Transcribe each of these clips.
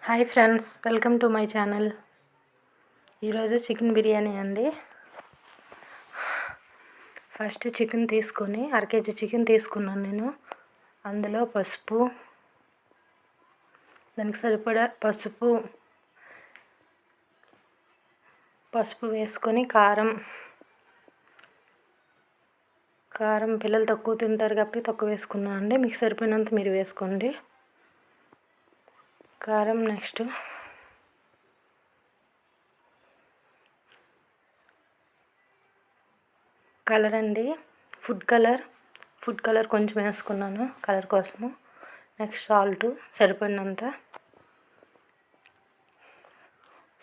Hi friends, welcome to my channel. ఈరోజు chicken biryani అండి. First chicken తీసుకొని కేజీ చికెన్ తీసుకున్నాను నేను. అందులో పసుపు, దానికి సరిపడా పసుపు వేసుకొని కారం పిల్లలు తక్కువ తింటారు కాబట్టి తక్కువ వేసుకున్నాను అండి. మీకు సరిపోయినంత మీరు వేసుకోండి కారం. నెక్స్ట్ కలర్ అండి, ఫుడ్ కలర్ కొంచెం వేసుకున్నాను కలర్ కోసము. నెక్స్ట్ సరిపడినంత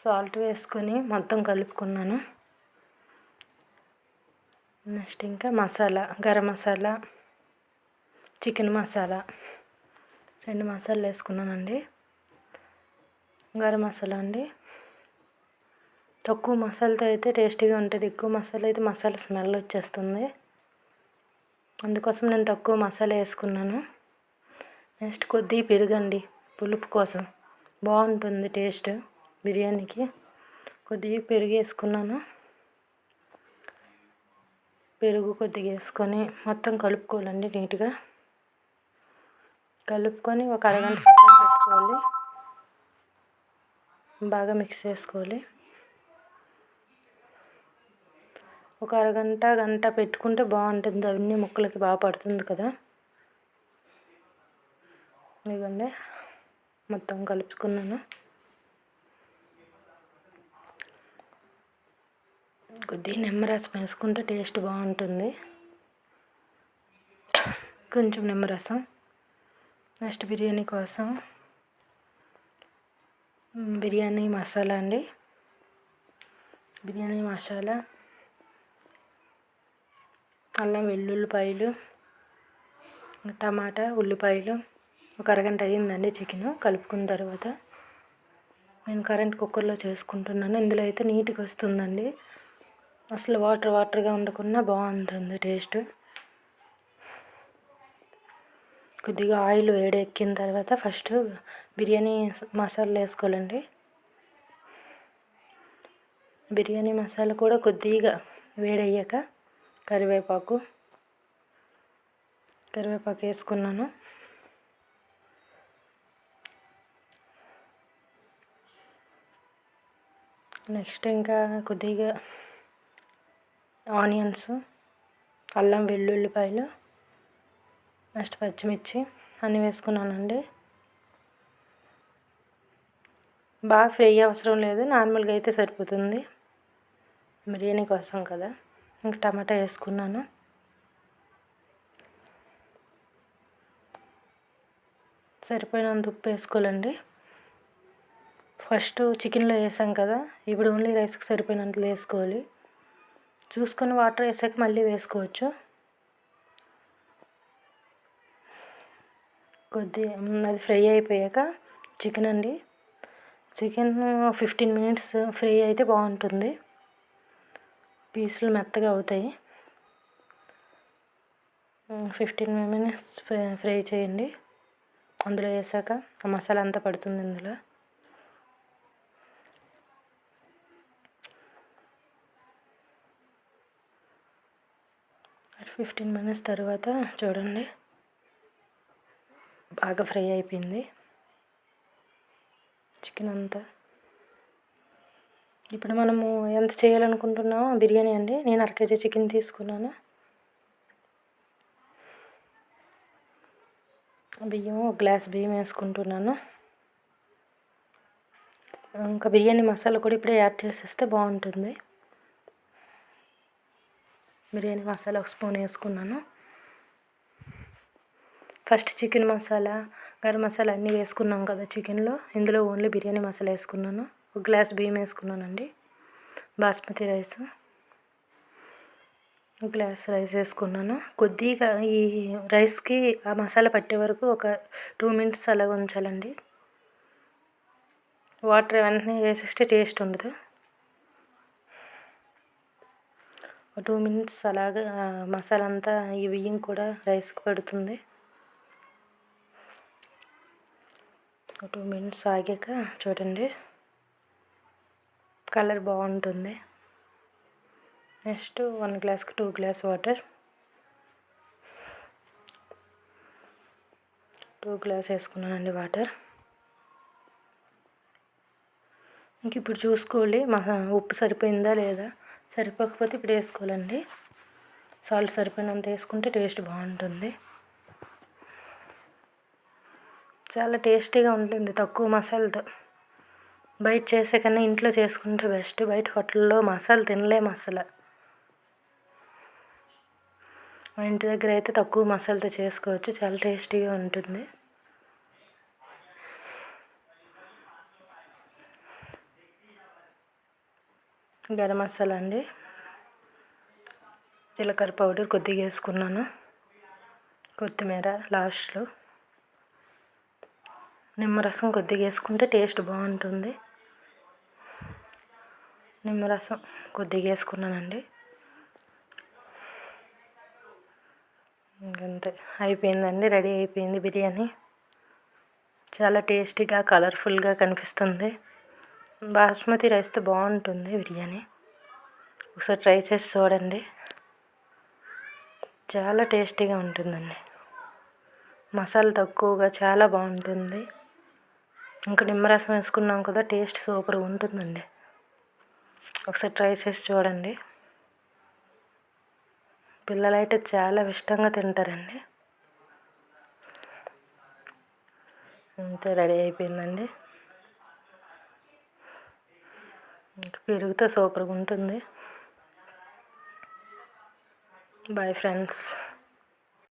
సాల్ట్ వేసుకొని మొత్తం కలుపుకున్నాను. నెక్స్ట్ ఇంకా మసాలా, గరం మసాలా, చికెన్ మసాలా 2 మసాలాలు వేసుకున్నానండి. గరం మసాలా అండి, తక్కువ మసాలాతో అయితే టేస్టీగా ఉంటుంది. ఎక్కువ మసాలా అయితే మసాలా స్మెల్ వచ్చేస్తుంది. అందుకోసం నేను తక్కువ మసాలా వేసుకున్నాను. నెక్స్ట్ కొద్దిగా పెరుగండి, పులుపు కోసం బాగుంటుంది టేస్ట్ బిర్యానీకి. కొద్దిగా పెరుగు వేసుకున్నాను. పెరుగు కొద్దిగా వేసుకొని మొత్తం కలుపుకోవాలండి. నీట్గా కలుపుకొని ఒక అరగంట పక్కన పెట్టుకోవాలి. బాగా మిక్స్ చేసుకోవాలి. ఒక గంట పెట్టుకుంటే బాగుంటుంది. అవన్నీ ముక్కలకి బాగా పడుతుంది కదా. ఇదిగోండి, మొత్తం కలుపుకున్నాను. కొద్దిగా నిమ్మరసం వేసుకుంటే టేస్ట్ బాగుంటుంది. కొంచెం నిమ్మరసం. నెక్స్ట్ బిర్యానీ కోసం బిర్యానీ మసాలా అండి. బిర్యానీ మసాలా, అల్లం వెల్లుల్లిపాయలు, టమాటా, ఉల్లిపాయలు. ఒక అరగంట అయ్యిందండి చికెన్ కలుపుకున్న తర్వాత. నేను కరెంట్ కుక్కర్లో చేసుకుంటున్నాను. ఇందులో అయితే నీట్గా వస్తుందండి. అసలు వాటర్గా ఉండకుండా బాగుంటుంది టేస్ట్. కొద్దిగా ఆయిల్ వేడెక్కిన తర్వాత ఫస్ట్ బిర్యానీ మసాలా వేసుకోవాలండి. బిర్యానీ మసాలా కూడా కొద్దిగా వేడయ్యాక కరివేపాకు వేసుకున్నాను. నెక్స్ట్ ఇంకా కొద్దిగా ఆనియన్స్, అల్లం వెల్లుల్లిపాయలు, నెక్స్ట్ పచ్చిమిర్చి అన్నీ వేసుకున్నానండి. బాగా ఫ్రై అవసరం లేదు, నార్మల్గా అయితే సరిపోతుంది బిర్యానీ కోసం కదా. ఇంకా టమాటా వేసుకున్నాను. సరిపోయినంత ఉప్పు వేసుకోవాలండి. ఫస్ట్ చికెన్లో వేసాం కదా, ఇప్పుడు ఓన్లీ రైస్కి సరిపోయినంత వేసుకోవాలి. చూసుకొని వాటర్ వేసాక మళ్ళీ వేసుకోవచ్చు. కొద్దిగా అది ఫ్రై అయిపోయాక చికెన్ 15 మినిట్స్ ఫ్రై అయితే బాగుంటుంది. పీసులు మెత్తగా అవుతాయి. 15 మినిట్స్ ఫ్రై చేయండి. అందులో వేసాక ఆ మసాలా అంతా పడుతుంది ఇందులో. అటు 15 మినిట్స్ తర్వాత చూడండి, బాగా ఫ్రై అయిపోయింది చికెన్ అంతా. ఇప్పుడు మనము ఎంత చేయాలనుకుంటున్నామో బిర్యానీ అండి. నేను 1/2 కేజీ చికెన్ తీసుకున్నాను. ఒక గ్లాస్ బియ్యం వేసుకుంటున్నాను. ఇంకా బిర్యానీ మసాలా కూడా ఇప్పుడే యాడ్ చేసేస్తే బాగుంటుంది. బిర్యానీ మసాలా 1 స్పూన్ వేసుకున్నాను. ఫస్ట్ చికెన్ మసాలా, గరం మసాలా అన్నీ వేసుకున్నాం కదా చికెన్లో. ఇందులో ఓన్లీ బిర్యానీ మసాలా వేసుకున్నాను. 1 గ్లాస్ బియ్యం వేసుకున్నానండి. బాస్మతి రైస్, 1 గ్లాస్ రైస్ వేసుకున్నాను. కొద్దిగా ఈ రైస్కి ఆ మసాలా పట్టే వరకు ఒక 2 మినిట్స్ అలాగ ఉంచాలండి. వాటర్ వెంటనే వేసేస్తే టేస్ట్ ఉండదు. 2 మినిట్స్ అలాగా మసాలా అంతా ఈ బియ్యం కూడా రైస్కి పడుతుంది. ఒక 2 మినిట్స్ ఆగాక చూడండి కలర్ బాగుంటుంది. నెక్స్ట్ 1 గ్లాస్కి 2 గ్లాస్ వాటర్, 2 గ్లాస్ వేసుకున్నానండి వాటర్. ఇంక ఇప్పుడు చూసుకోవాలి ఉప్పు సరిపోయిందా లేదా, సరిపోకపోతే ఇప్పుడు వేసుకోవాలండి. సాల్ట్ సరిపోయినంత వేసుకుంటే టేస్ట్ బాగుంటుంది. చాలా టేస్టీగా ఉంటుంది తక్కువ మసాలాతో. బయట చేసే కన్నా ఇంట్లో చేసుకుంటే బెస్ట్. బయట హోటల్లో మసాలా తినలేము అసలు. మా ఇంటి దగ్గర అయితే తక్కువ మసాలాతో చేసుకోవచ్చు, చాలా టేస్టీగా ఉంటుంది. గరం మసాలా అండి, జీలకర్ర పౌడర్ కొద్దిగా వేసుకున్నాను, కొత్తిమీర లాస్ట్లో, నిమ్మరసం కొద్దిగా వేసుకుంటే టేస్ట్ బాగుంటుంది. నిమ్మరసం కొద్దిగా వేసుకున్నానండి. ఇంకంతే, అయిపోయిందండి, రెడీ అయిపోయింది బిర్యానీ. చాలా టేస్టీగా కలర్ఫుల్గా కనిపిస్తుంది. బాస్మతి రైస్తో బాగుంటుంది బిర్యానీ. ఒకసారి ట్రై చేసి చూడండి, చాలా టేస్టీగా ఉంటుందండి. మసాలా తక్కువగా చాలా బాగుంటుంది. ఇంకా నిమ్మరసం వేసుకున్నాం కదా, టేస్ట్ సూపర్గా ఉంటుందండి. ఒకసారి ట్రై చేసి చూడండి. పిల్లలైతే చాలా ఇష్టంగా తింటారండి. అంతే, రెడీ అయిపోయిందండి. ఇంకా పెరుగుతో సూపర్గా ఉంటుంది. Bye friends.